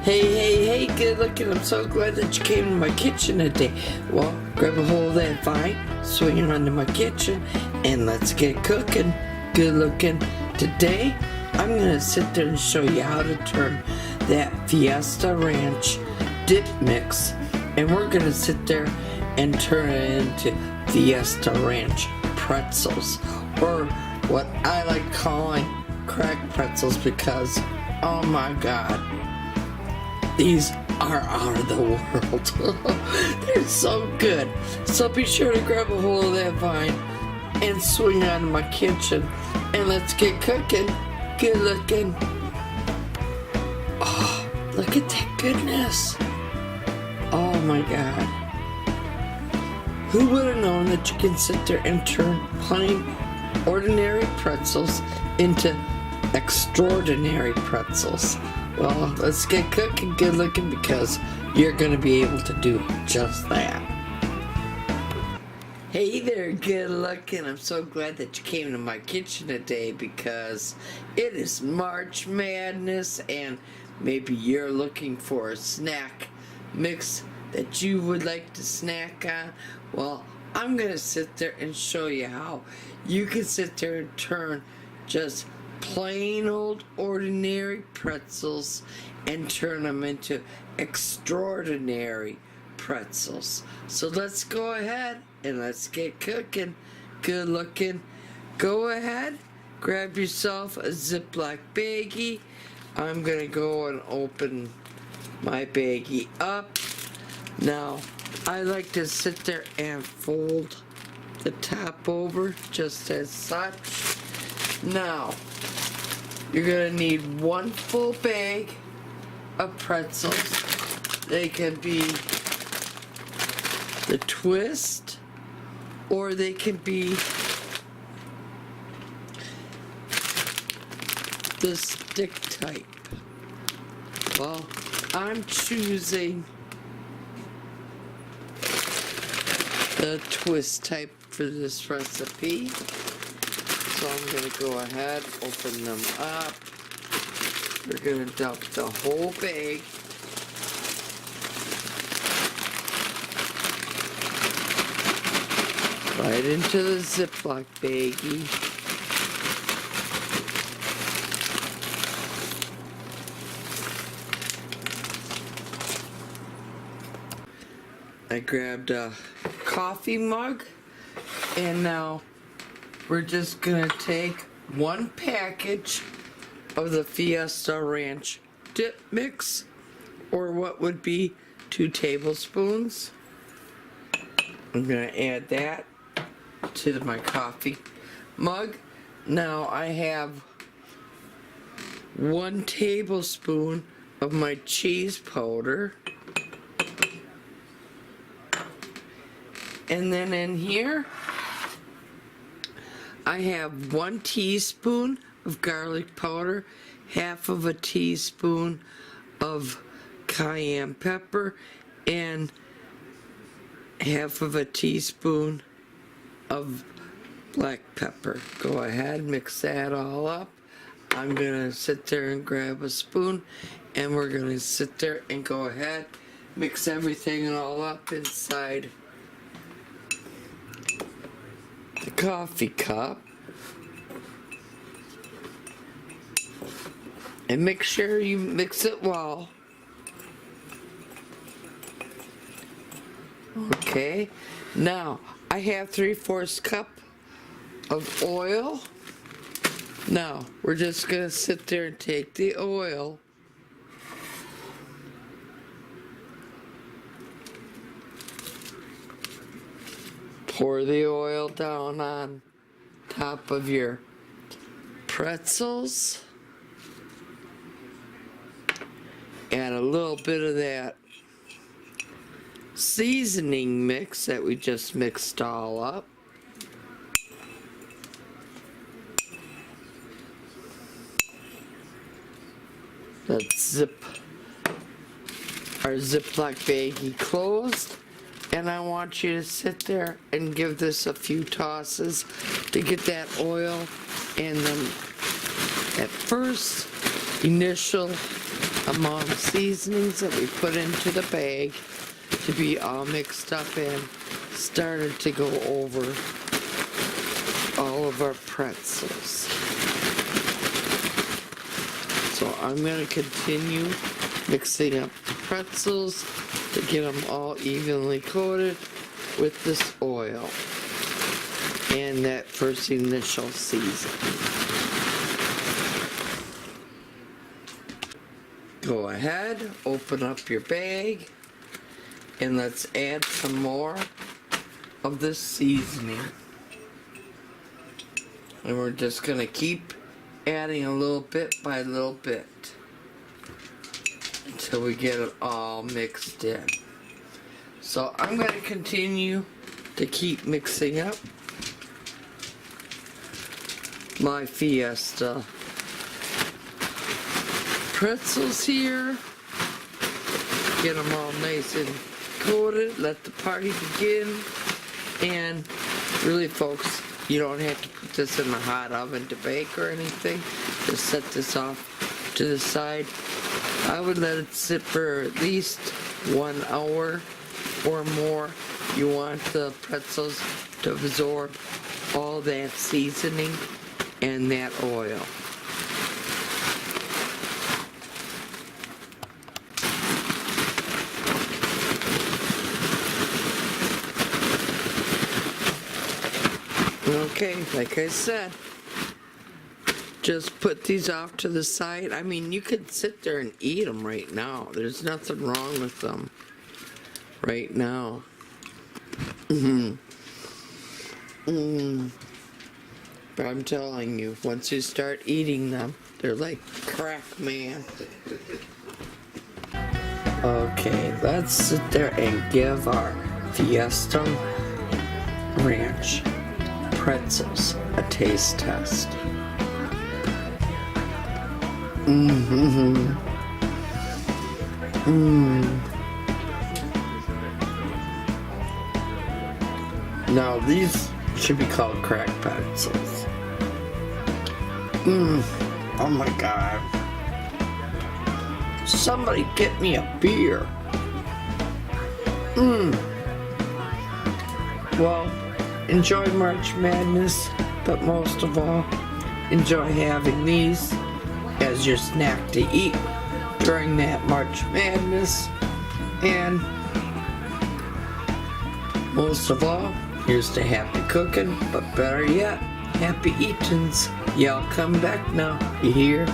Hey, good looking. I'm so glad that you came to my kitchen today. Well, grab a hold of that vine, swing it onto my kitchen, and let's get cooking. Good looking. Today, I'm going to sit there and show you how to turn that Fiesta Ranch Dip mix, and we're going to sit there and turn it into Fiesta Ranch Pretzels, or what I like calling cracked pretzels, because, oh my God, these are out of the world. They're so good. So be sure to grab a hold of that vine and swing out of my kitchen, and let's get cooking. Good looking. Oh, look at that goodness. Oh my God. Who would have known that you can sit there and turn plain, ordinary pretzels into extraordinary pretzels? Well, let's get cooking, good looking, because you're going to be able to do just that. Hey there, good looking. I'm so glad that you came to my kitchen today, because it is March Madness, and maybe you're looking for a snack mix that you would like to snack on. Well, I'm going to sit there and show you how you can sit there and turn just plain old ordinary pretzels and turn them into extraordinary pretzels. So let's go ahead and let's get cooking. Good looking. Go ahead, grab yourself a Ziploc baggie. I'm gonna go and open my baggie up. Now I like to sit there and fold the top over just as such. Now you're gonna need one full bag of pretzels. They can be the twist, or they can be the stick type. Well, I'm choosing the twist type for this recipe. So I'm going to go ahead, open them up. We're going to dump the whole bag right into the Ziploc baggie. I grabbed a coffee mug, and now we're just gonna take one package of the Fiesta Ranch Dip mix, or what would be 2 tablespoons. I'm gonna add that to my coffee mug. Now I have 1 tablespoon of my cheese powder. And then in here, I have 1 teaspoon of garlic powder, half of a teaspoon of cayenne pepper, and half of a teaspoon of black pepper. Go ahead, mix that all up. I'm gonna sit there and grab a spoon, and we're gonna sit there and go ahead, mix everything all up inside the coffee cup, and make sure you mix it well. Okay, now I have 3/4 cup of oil. Now we're just gonna sit there and take the oil, pour the oil down on top of your pretzels. Add a little bit of that seasoning mix that we just mixed all up. Let's zip our Ziploc baggie closed. And I want you to sit there and give this a few tosses to get that oil and then that first initial among seasonings that we put into the bag to be all mixed up and started to go over all of our pretzels. So I'm going to continue mixing up the pretzels to get them all evenly coated with this oil and that first initial seasoning. Go ahead, open up your bag, and let's add some more of this seasoning. And we're just going to keep adding a little bit by little bit until we get it all mixed in. So I'm going to continue to keep mixing up my Fiesta pretzels here. Get them all nice and coated. Let the party begin. And really, folks, you don't have to put this in the hot oven to bake or anything. Just set this off to the side. I would let it sit for at least 1 hour or more. You want the pretzels to absorb all that seasoning and that oil. Okay, like I said, just put these off to the side. I mean, you could sit there and eat them right now. There's nothing wrong with them right now. But I'm telling you, once you start eating them, they're like crack, man. Okay, let's sit there and give our Fiesta Ranch Pretzels a taste test. Now these should be called crack pretzels. Oh my God. Somebody get me a beer. Well, enjoy March Madness, but most of all, enjoy having these as your snack to eat during that March Madness. And most of all, here's to happy cooking, but better yet, happy eatins'. Y'all come back now, you hear?